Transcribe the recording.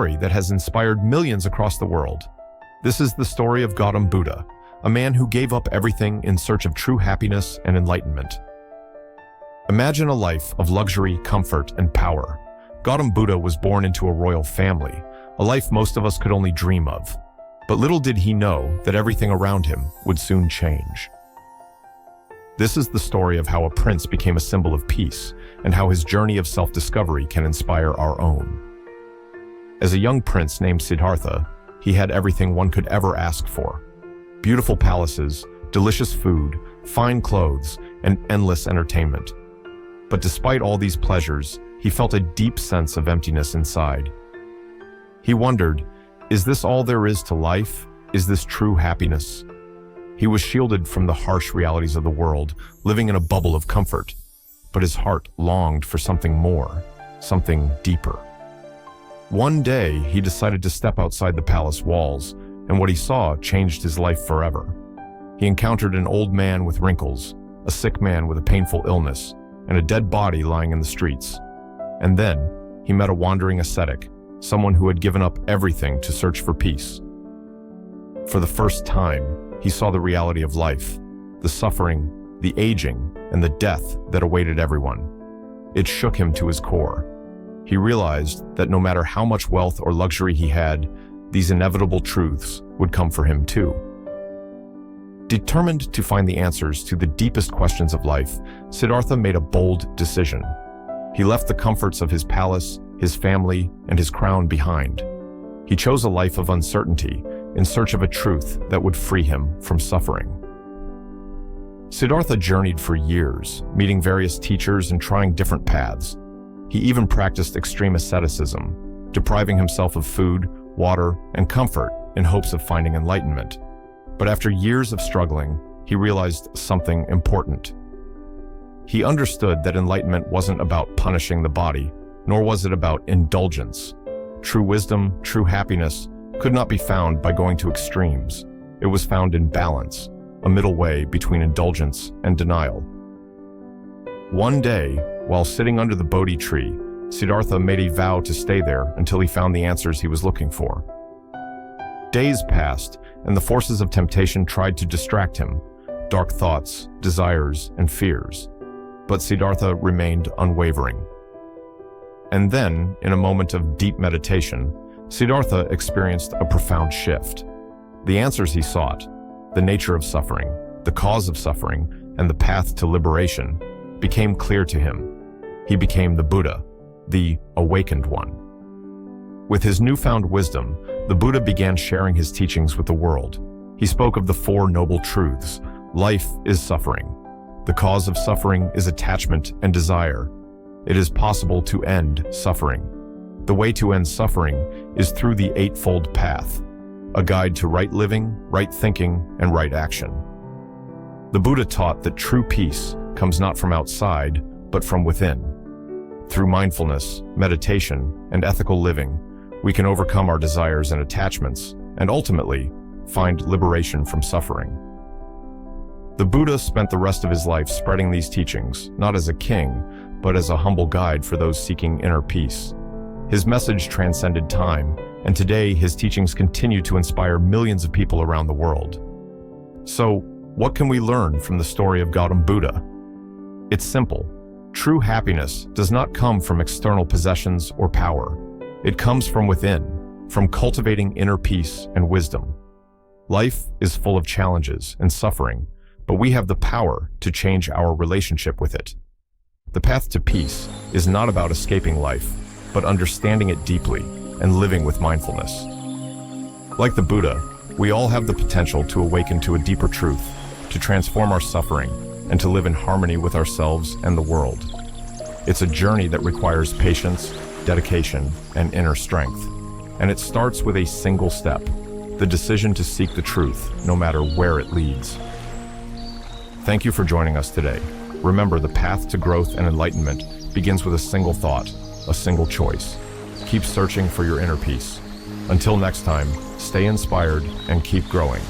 story that has inspired millions across the world. This is the story of Gautam Buddha, a man who gave up everything in search of true happiness and enlightenment. Imagine a life of luxury, comfort, and power. Gautam Buddha was born into a royal family, a life most of us could only dream of. But little did he know that everything around him would soon change. This is the story of how a prince became a symbol of peace and how his journey of self-discovery can inspire our own. As a young prince named Siddhartha, he had everything one could ever ask for. Beautiful palaces, delicious food, fine clothes, and endless entertainment. But despite all these pleasures, he felt a deep sense of emptiness inside. He wondered, is this all there is to life? Is this true happiness? He was shielded from the harsh realities of the world, living in a bubble of comfort. But his heart longed for something more, something deeper. One day, he decided to step outside the palace walls, and what he saw changed his life forever. He encountered an old man with wrinkles, a sick man with a painful illness, and a dead body lying in the streets. And then, he met a wandering ascetic, someone who had given up everything to search for peace. For the first time, he saw the reality of life, the suffering, the aging, and the death that awaited everyone. It shook him to his core. He realized that no matter how much wealth or luxury he had, these inevitable truths would come for him too. Determined to find the answers to the deepest questions of life, Siddhartha made a bold decision. He left the comforts of his palace, his family, and his crown behind. He chose a life of uncertainty in search of a truth that would free him from suffering. Siddhartha journeyed for years, meeting various teachers and trying different paths. He even practiced extreme asceticism, depriving himself of food, water, and comfort in hopes of finding enlightenment. But after years of struggling, he realized something important. He understood that enlightenment wasn't about punishing the body, nor was it about indulgence. True wisdom, true happiness, could not be found by going to extremes. It was found in balance, a middle way between indulgence and denial. One day, while sitting under the Bodhi tree, Siddhartha made a vow to stay there until he found the answers he was looking for. Days passed, and the forces of temptation tried to distract him, dark thoughts, desires, and fears. But Siddhartha remained unwavering. And then, in a moment of deep meditation, Siddhartha experienced a profound shift. The answers he sought, the nature of suffering, the cause of suffering, and the path to liberation, became clear to him. He became the Buddha, the awakened one. With his newfound wisdom, the Buddha began sharing his teachings with the world. He spoke of the Four Noble Truths. Life is suffering. The cause of suffering is attachment and desire. It is possible to end suffering. The way to end suffering is through the Eightfold Path, a guide to right living, right thinking, and right action. The Buddha taught that true peace comes not from outside, but from within. Through mindfulness, meditation, and ethical living, we can overcome our desires and attachments, and ultimately, find liberation from suffering. The Buddha spent the rest of his life spreading these teachings, not as a king, but as a humble guide for those seeking inner peace. His message transcended time, and today his teachings continue to inspire millions of people around the world. So, what can we learn from the story of Gautam Buddha? It's simple. True happiness does not come from external possessions or power. It comes from within, from cultivating inner peace and wisdom. Life is full of challenges and suffering, but we have the power to change our relationship with it. The path to peace is not about escaping life, but understanding it deeply and living with mindfulness. Like the Buddha, we all have the potential to awaken to a deeper truth, to transform our suffering, and to live in harmony with ourselves and the world. It's a journey that requires patience, dedication, and inner strength. And it starts with a single step, the decision to seek the truth, no matter where it leads. Thank you for joining us today. Remember, the path to growth and enlightenment begins with a single thought, a single choice. Keep searching for your inner peace. Until next time, stay inspired and keep growing.